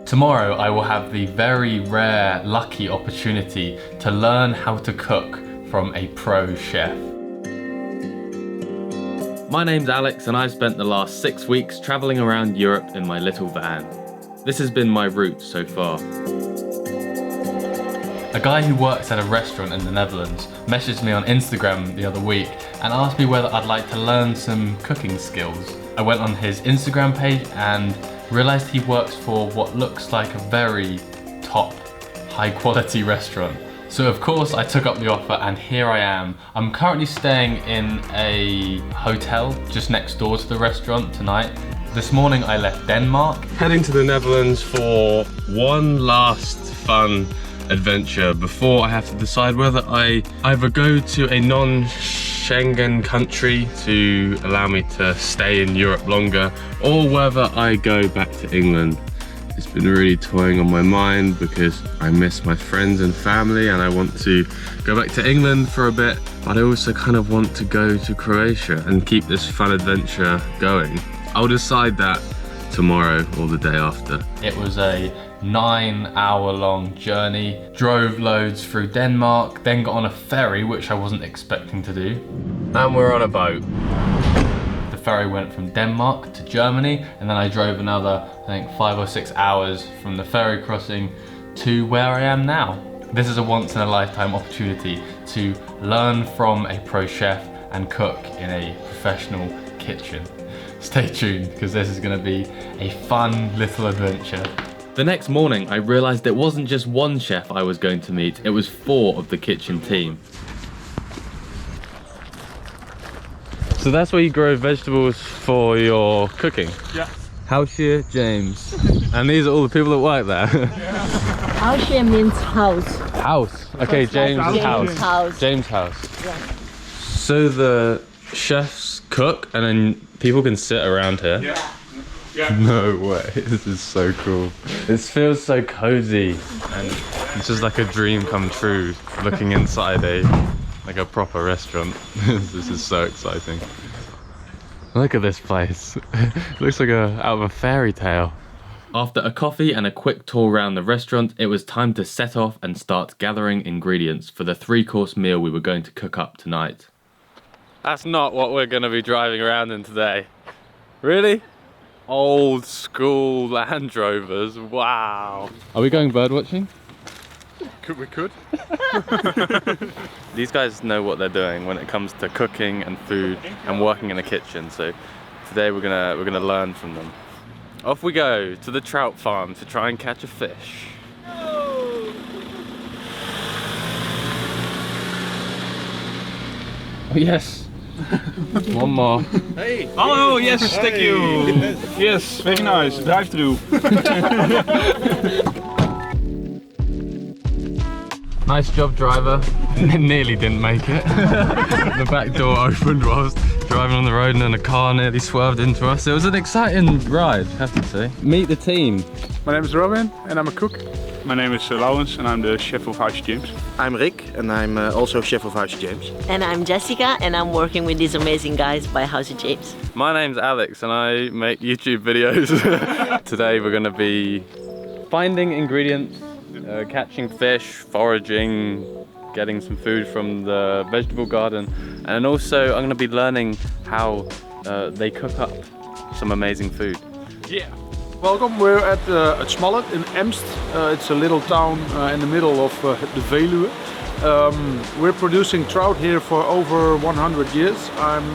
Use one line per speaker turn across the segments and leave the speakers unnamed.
Tomorrow I will have the very rare, lucky opportunity to learn how to cook from a pro chef. My name's Alex and I've spent the last 6 weeks travelling around Europe in my little van. This has been my route so far. A guy who works at a restaurant in the Netherlands messaged me on Instagram the other week and asked me whether I'd like to learn some cooking skills. I went on his Instagram page and realised he works for what looks like a very top, high quality restaurant. So of course I took up the offer and here I am. I'm currently staying in a hotel just next door to the restaurant tonight. This morning I left Denmark. Heading to the Netherlands for one last fun adventure before I have to decide whether I either go to a non-Schengen country to allow me to stay in Europe longer or whether I go back to England. It's been really toying on my mind because I miss my friends and family and I want to go back to England for a bit, but I also kind of want to go to Croatia and keep this fun adventure going. I'll decide that tomorrow or the day after. It was a 9-hour-long journey, drove loads through Denmark, then got on a ferry, which I wasn't expecting to do, and we're on a boat. The ferry went from Denmark to Germany, and then I drove another, I think 5 or 6 hours from the ferry crossing to where I am now. This is a once-in-a-lifetime opportunity to learn from a pro chef and cook in a professional kitchen. Stay tuned, because this is going to be a fun little adventure. The next morning, I realised it wasn't just one chef I was going to meet, it was 4 of the kitchen team. So that's where you grow vegetables for your cooking? Yeah. Huisje James. And these are all the people that work there?
Huisje means house.
House? Okay, James' house. James' house.
Yeah.
So the chefs cook and then people can sit around here?
Yeah. Yeah.
No way, this is so cool. This feels so cozy and it's just like a dream come true looking inside like a proper restaurant. This is so exciting. Look at this place. It looks like out of a fairy tale. After a coffee and a quick tour around the restaurant, it was time to set off and start gathering ingredients for the 3-course meal we were going to cook up tonight. That's not what we're going to be driving around in today. Really? Old school Land Rovers, wow. Are we going bird watching?
We could.
These guys know what they're doing when it comes to cooking and food and working in a kitchen, so today we're gonna learn from them. Off we go to the trout farm to try and catch a fish. Oh yes. One more.
Hey! Oh yes, thank you! Yes, very nice, drive-through.
Nice job, driver. Nearly didn't make it. The back door opened whilst driving on the road and then a car nearly swerved into us. It was an exciting ride, I have to say. Meet the team.
My name is Robin and I'm a cook. My name is Laurens and I'm the chef of Huisje James.
I'm Rick and I'm also chef of Huisje James.
And I'm Jessica and I'm working with these amazing guys by Huisje James.
My name's Alex and I make YouTube videos. Today we're going to be finding ingredients, catching fish, foraging, getting some food from the vegetable garden, and also I'm going to be learning how they cook up some amazing food.
Yeah. Welcome, we're at Smallet in Emst. It's a little town in the middle of the Veluwe. We're producing trout here for over 100 years. I'm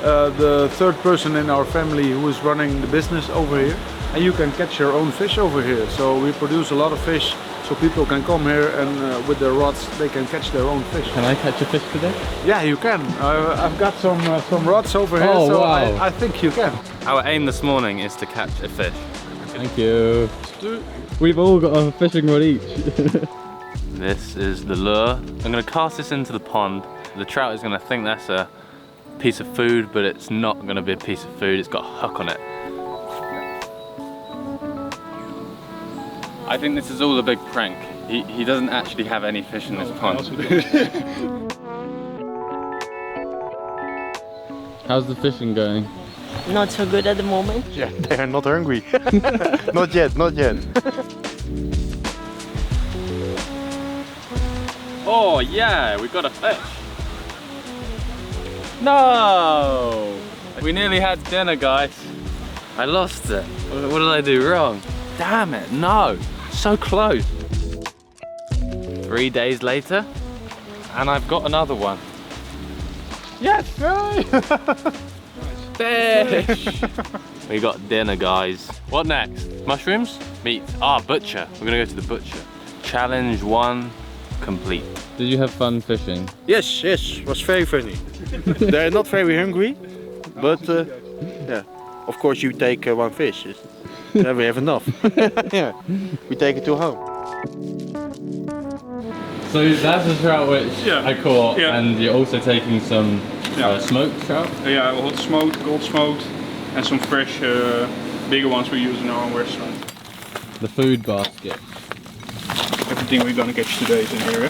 the 3rd person in our family who is running the business over here. And you can catch your own fish over here. So we produce a lot of fish so people can come here and with their rods they can catch their own fish.
Can I catch a fish today?
Yeah, you can. I've got some rods over here, so wow. I think you can.
Our aim this morning is to catch a fish. Thank you. We've all got a fishing rod each. This is the lure. I'm going to cast this into the pond. The trout is going to think that's a piece of food, but it's not going to be a piece of food. It's got a hook on it. I think this is all a big prank. He doesn't actually have any fish in this pond. How's the fishing going?
Not so good at the moment.
Yeah, they are not hungry. Not yet, not yet.
Oh yeah, we got a fish. No! We nearly had dinner, guys. I lost it. What did I do wrong? Damn it, no. So close. 3 days later, and I've got another one. Yes! Fish! We got dinner, guys. What next? Mushrooms? Meat. Ah, butcher. We're gonna go to the butcher. Challenge 1 complete. Did you have fun fishing?
Yes, yes, was very funny. They're not very hungry, but yeah. Of course you take one fish. Then we have enough. Yeah, we take it to home.
So that's a trout which I caught,
Yeah.
and you're also taking some smoked trout?
Yeah, hot smoked, cold smoked, and some fresh, bigger ones we use in our own restaurant.
The food basket.
Everything we're gonna catch today is in here.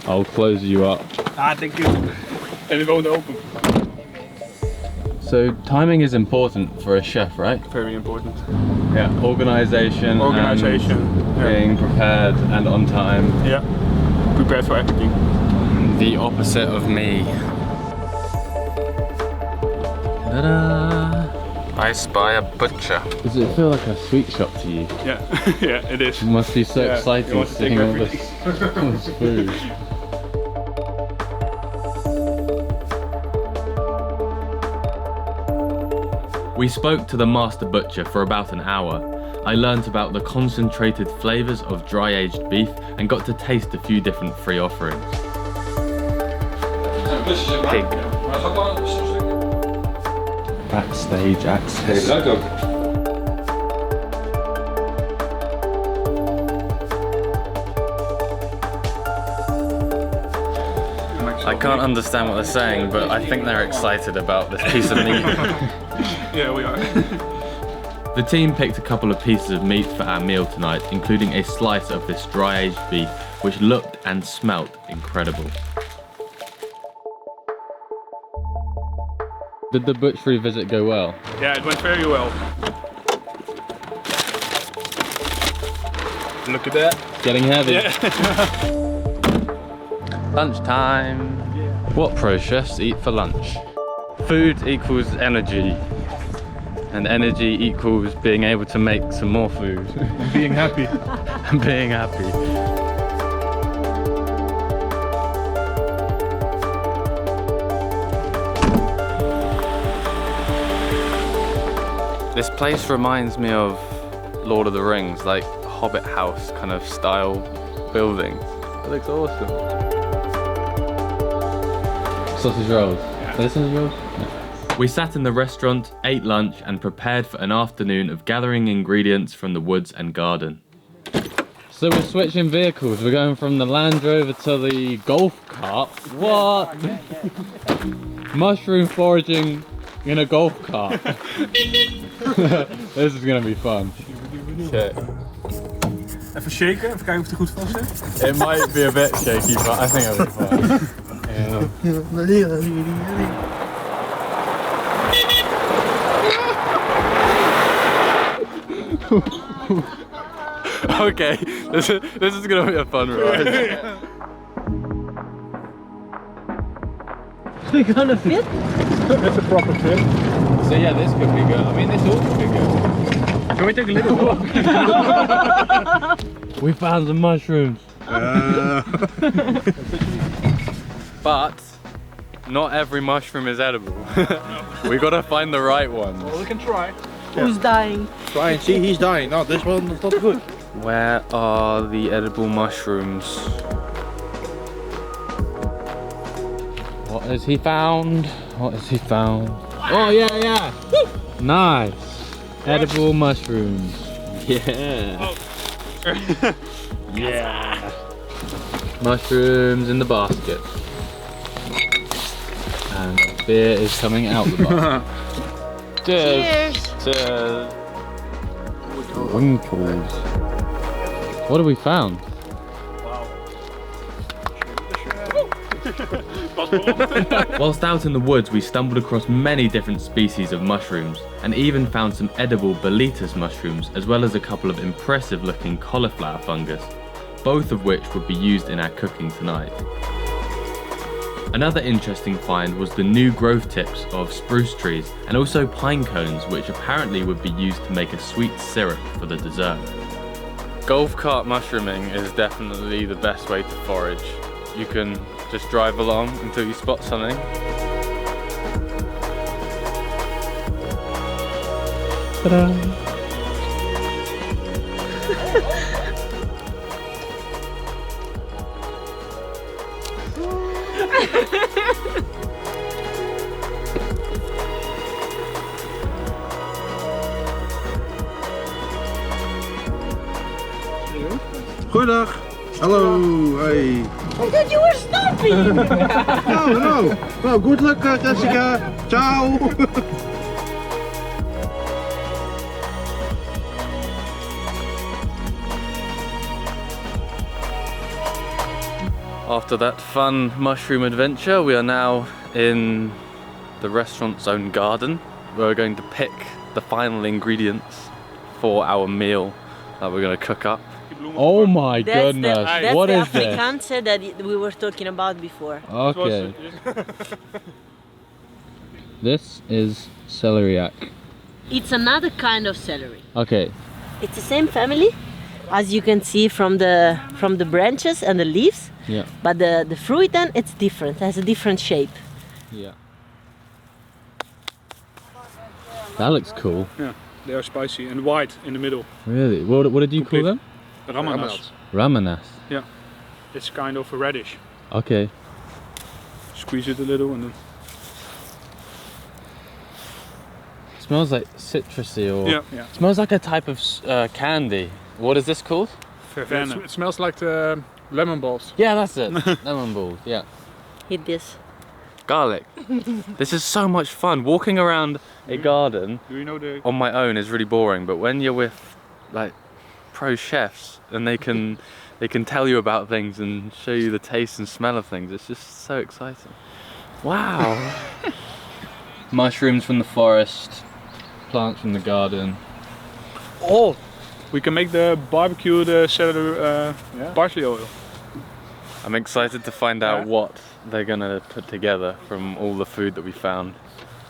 I'll close you up.
Ah, thank you. And it won't open.
So timing is important for a chef, right?
Very important.
Yeah. Organization.
Organization.
And being prepared and on time.
Yeah. Prepared for everything.
The opposite of me. Ta-da! I spy a butcher. Does it feel like a sweet shop to you?
Yeah, yeah, it is.
It must be so
Yeah, you
exciting
want to take
seeing all
everything.
this food. We spoke to the master butcher for about an hour. I learnt about the concentrated flavours of dry-aged beef and got to taste a few different free offerings. Pig. Backstage access. I can't understand what they're saying, but I think they're excited about this piece of meat.
Yeah, we are.
The team picked a couple of pieces of meat for our meal tonight, including a slice of this dry-aged beef, which looked and smelt incredible. Did the butchery visit go well?
Yeah, it went very well. Look at that.
Getting heavy.
Yeah.
Lunchtime. What pro chefs eat for lunch? Food equals energy. And energy equals being able to make some more food.
Being happy.
And being happy. This place reminds me of Lord of the Rings, like Hobbit house kind of style building. It looks awesome. Sausage rolls. Are they sausage rolls? No. We sat in the restaurant, ate lunch, and prepared for an afternoon of gathering ingredients from the woods and garden. So we're switching vehicles. We're going from the Land Rover to the golf cart. What? Mushroom foraging in a golf cart. This is gonna be fun. Shit.
Even shaken, even kijken of het goed vast zit.
It might be a bit shaky, but I think it'll be fine. Okay, this is gonna be a fun ride.
We're gonna fit?
It's a proper fit.
So yeah, this could be good. I mean, this all could be good.
Can we take a little walk?
We found some mushrooms. But not every mushroom is edible. We gotta find the right ones.
Well, we can try.
Who's dying?
Try and see, he's dying. No, this one is not good.
Where are the edible mushrooms? What has he found? What has he found? Oh yeah, yeah. Nice. Edible mushrooms. Yeah. Yeah. Mushrooms in the basket. And beer is coming out the basket. Cheers. Cheers. Winkles. What have we found? Whilst out in the woods, we stumbled across many different species of mushrooms and even found some edible boletus mushrooms, as well as a couple of impressive looking cauliflower fungus, both of which would be used in our cooking tonight. Another interesting find was the new growth tips of spruce trees and also pine cones, which apparently would be used to make a sweet syrup for the dessert. Golf cart mushrooming is definitely the best way to forage. You can just drive along until you spot something. Ta-da!
Goedendag. Hallo. Hey.
I thought you were stopping!
No. Well, good luck, Jessica. Ciao.
After that fun mushroom adventure, we are now in the restaurant's own garden. We're going to pick the final ingredients for our meal that we're going to cook up. Oh my goodness,
That's
what
the
is this?
Afrikaanse that we were talking about before.
Okay. This is celeriac.
It's another kind of celery.
Okay.
It's the same family, as you can see from the branches and the leaves.
Yeah.
But the fruit then, it's different, it has a different shape.
Yeah. That looks cool.
Yeah, they are spicy and white in the middle.
Really? What did you call them?
Ramanas.
Ramanas.
Yeah, it's kind of a radish.
Okay.
Squeeze it a little and then...
Smells like citrusy or...
Yeah.
Smells like a type of candy. What is this called?
Yeah, it smells like the lemon balls.
Yeah, that's it. Lemon balls, yeah.
Eat this.
Garlic. This is so much fun. Walking around a garden
Do you know the...
on my own is really boring, but when you're with like pro chefs and they can tell you about things and show you the taste and smell of things, it's just so exciting. Wow. Mushrooms from the forest, plants from the garden.
Oh! We can make the barbecued celery parsley oil.
I'm excited to find out what they're gonna put together from all the food that we found.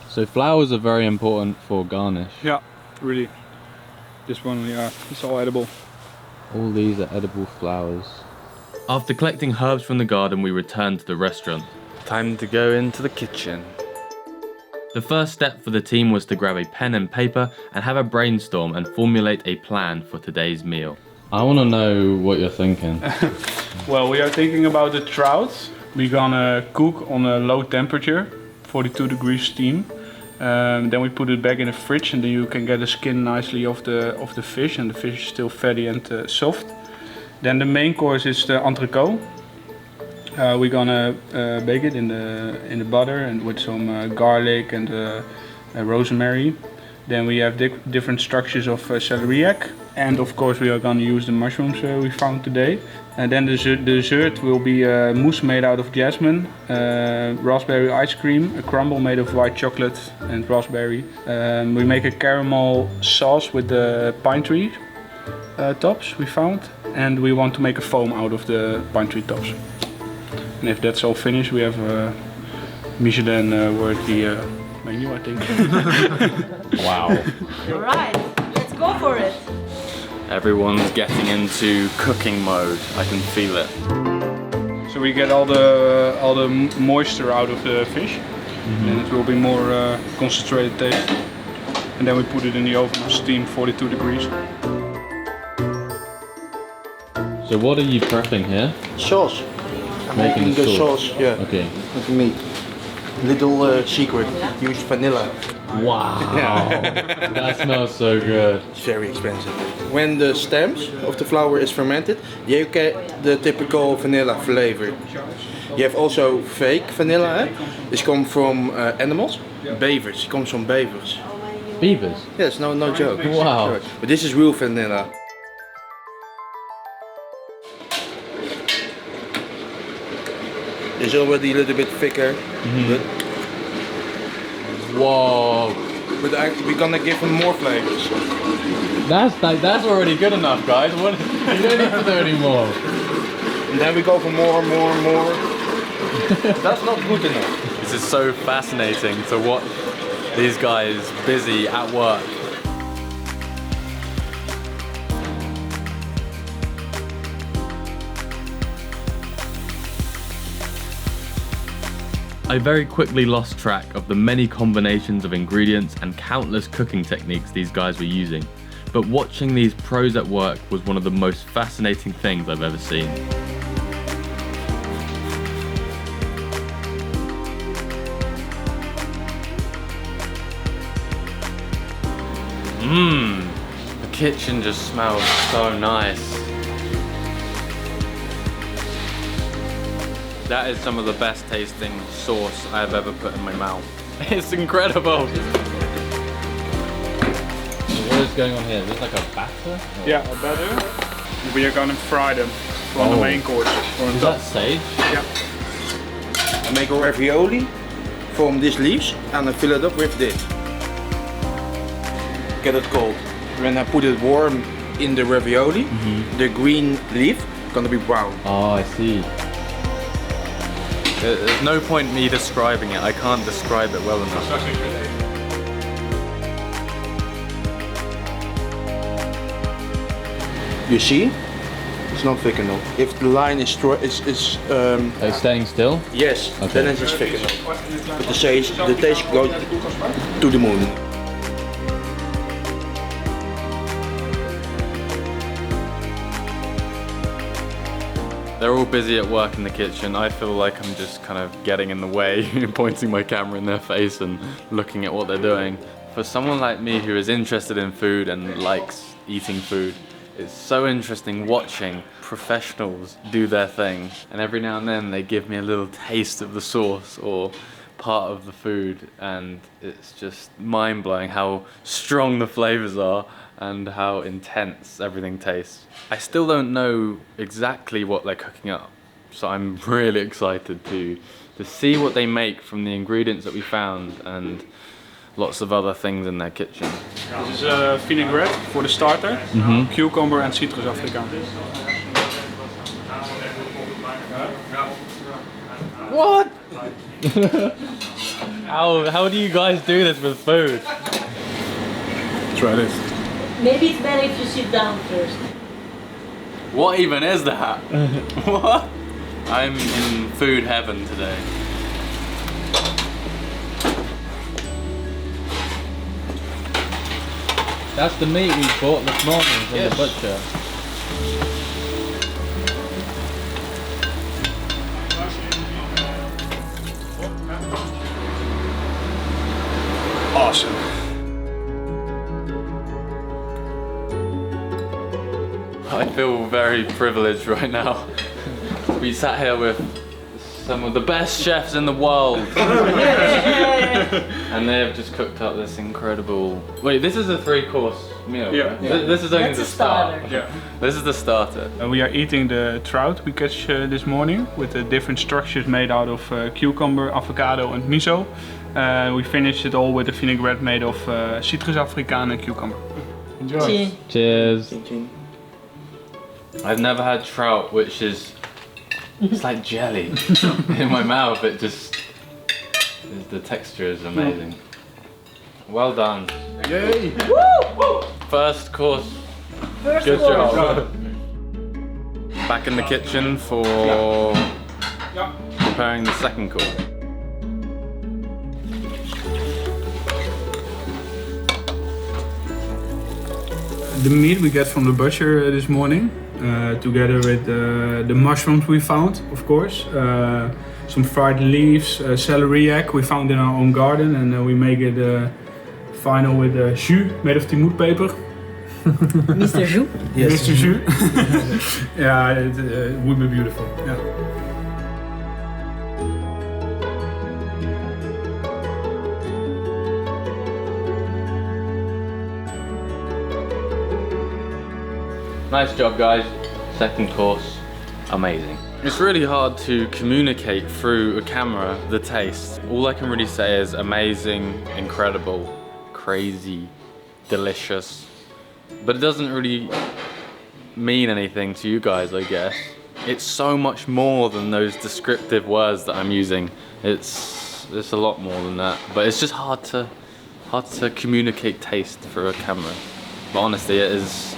So flowers are very important for garnish.
Yeah, really. This one, yeah, it's all edible.
All these are edible flowers. After collecting herbs from the garden, we returned to the restaurant. Time to go into the kitchen. The first step for the team was to grab a pen and paper and have a brainstorm and formulate a plan for today's meal. I want to know what you're thinking.
Well, we are thinking about the trout. We're gonna cook on a low temperature, 42 degrees steam. Then we put it back in the fridge, and then you can get the skin nicely off the fish, and the fish is still fatty and soft. Then the main course is the entrecôte. We're gonna bake it in the butter and with some garlic and rosemary. Then we have different structures of celeriac, and of course we are gonna use the mushrooms we found today. And then the dessert will be a mousse made out of jasmine, raspberry ice cream, a crumble made of white chocolate and raspberry. We make a caramel sauce with the pine tree tops we found, and we want to make a foam out of the pine tree tops. And if that's all finished, we have a Michelin worthy menu, I think.
Wow.
Alright, let's go for it.
Everyone's getting into cooking mode. I can feel it.
So we get all the moisture out of the fish, and it will be more concentrated taste. And then we put it in the oven to steam 42 degrees.
So what are you prepping here?
Sauce.
Making
the
sauce.
yeah.
Okay.
With meat. Little secret. Use vanilla.
Wow. That smells so good.
It's very expensive. When the stems of the flower is fermented, you get the typical vanilla flavor. You have also fake vanilla. This comes from animals. Beavers. It comes from beavers.
Beavers?
Yes, no joke.
Wow.
But this is real vanilla. It's already a little bit thicker.
Whoa.
But we're gonna give him more flavors.
That's already good enough, guys. You don't need to do any more.
And then we go for more. That's not good enough.
This is so fascinating to watch these guys busy at work. I very quickly lost track of the many combinations of ingredients and countless cooking techniques these guys were using. But watching these pros at work was one of the most fascinating things I've ever seen. The kitchen just smells so nice. That is some of the best tasting sauce I've ever put in my mouth. It's incredible. What is going on here? Is this like a batter?
Yeah, a batter. We are gonna fry them on the main course.
Is that sage?
Yeah.
I make a ravioli from these leaves and I fill it up with this. Get it cold. When I put it warm in the ravioli, the green leaf gonna be brown.
Oh, I see. There's no point me describing it. I can't describe it well enough.
You see? It's not thick enough. If the line is
It's staying still?
yes,
Okay.
then it's thick enough. But the taste goes to the moon.
They're all busy at work in the kitchen. I feel like I'm just kind of getting in the way, pointing my camera in their face and looking at what they're doing. For someone like me who is interested in food and likes eating food, it's so interesting watching professionals do their thing. And every now and then they give me a little taste of the sauce or part of the food, and it's just mind-blowing how strong the flavors are and how intense everything tastes. I still don't know exactly what they're cooking up, so I'm really excited to see what they make from the ingredients that we found and lots of other things in their kitchen.
This is vinaigrette for the starter, cucumber and citrus Afrikaan.
What? How do you guys do this with food?
Try this.
Maybe it's better if you sit down first.
What even is that? What? I'm in food heaven today. That's the meat we bought this morning from the butcher.
Awesome.
I feel very privileged right now. We sat here with some of the best chefs in the world. And they have just cooked up this incredible... Wait, this is a 3-course meal,
Yeah.
right? This is only
That's
the
a
start.
starter.
Yeah.
This is the starter.
We are eating the trout we catch this morning with the different structures made out of cucumber, avocado and miso. We finished it all with a vinaigrette made of citrus Afrikaan and cucumber. Enjoy.
Cheers. I've never had trout, which is... It's like jelly. In my mouth, it just... The texture is amazing. Well done.
Yay!
Woo!
First course.
First
Good
course.
job. Back in the kitchen for preparing the second course.
The meat we get from the butcher this morning, together with the mushrooms we found, of course. Some fried leaves, celery egg we found in our own garden, and we make it final with jus made of timoetpeper.
Mr. Jou.
Yes. Mr. Jus. Yeah, it would be beautiful. Yeah.
Nice job, guys. Second course, amazing. It's really hard to communicate through a camera the taste. All I can really say is amazing, incredible, crazy, delicious. But it doesn't really mean anything to you guys, I guess. It's so much more than those descriptive words that I'm using. It's a lot more than that. But it's just hard to communicate taste through a camera. But honestly, it is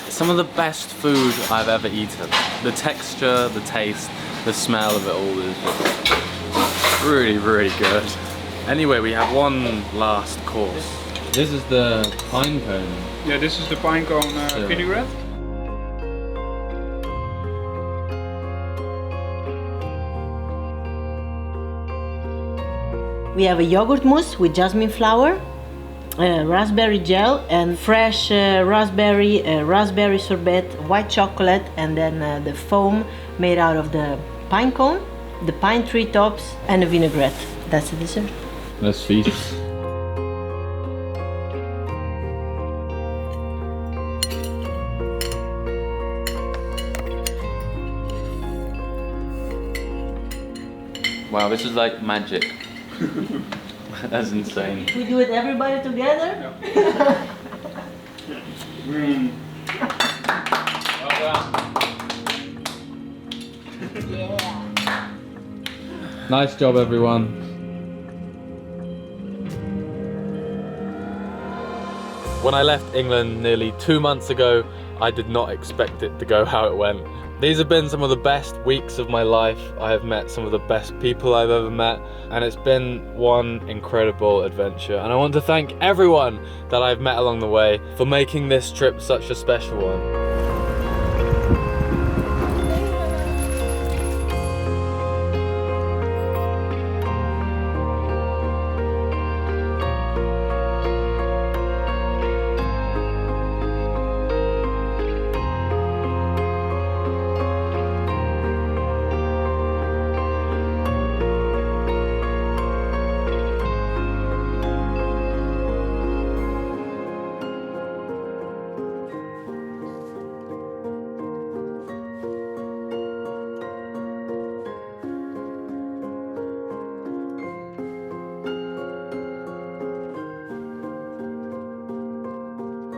some of the best food I've ever eaten. The texture, the taste, the smell of it all is just really, really good. Anyway, we have one last course. This is the pine cone.
Yeah, this is the pine cone vinaigrette.
We have a yogurt mousse with jasmine flower, raspberry gel, and fresh raspberry sorbet, white chocolate, and then the foam made out of the pine cone, the pine tree tops, and a vinaigrette. That's the dessert.
Let's feast. Wow, this is like magic. That's insane.
We do it everybody together? Yeah.
Nice job, everyone. When I left England nearly 2 months ago, I did not expect it to go how it went. These have been some of the best weeks of my life. I have met some of the best people I've ever met, and it's been one incredible adventure. And I want to thank everyone that I've met along the way for making this trip such a special one.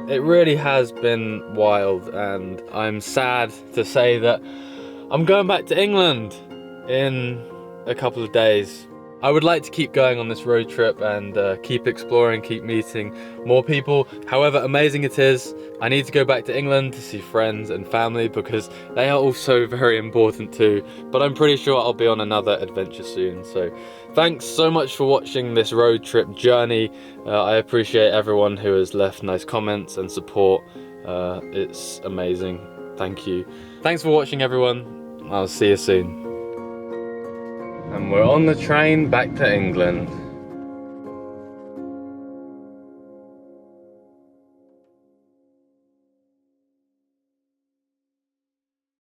It really has been wild, and I'm sad to say that I'm going back to England in a couple of days. I would like to keep going on this road trip and keep exploring, keep meeting more people. However amazing it is, I need to go back to England to see friends and family because they are also very important too. But I'm pretty sure I'll be on another adventure soon. So thanks so much for watching this road trip journey. I appreciate everyone who has left nice comments and support. It's amazing. Thank you. Thanks for watching, everyone. I'll see you soon. And we're on the train back to England.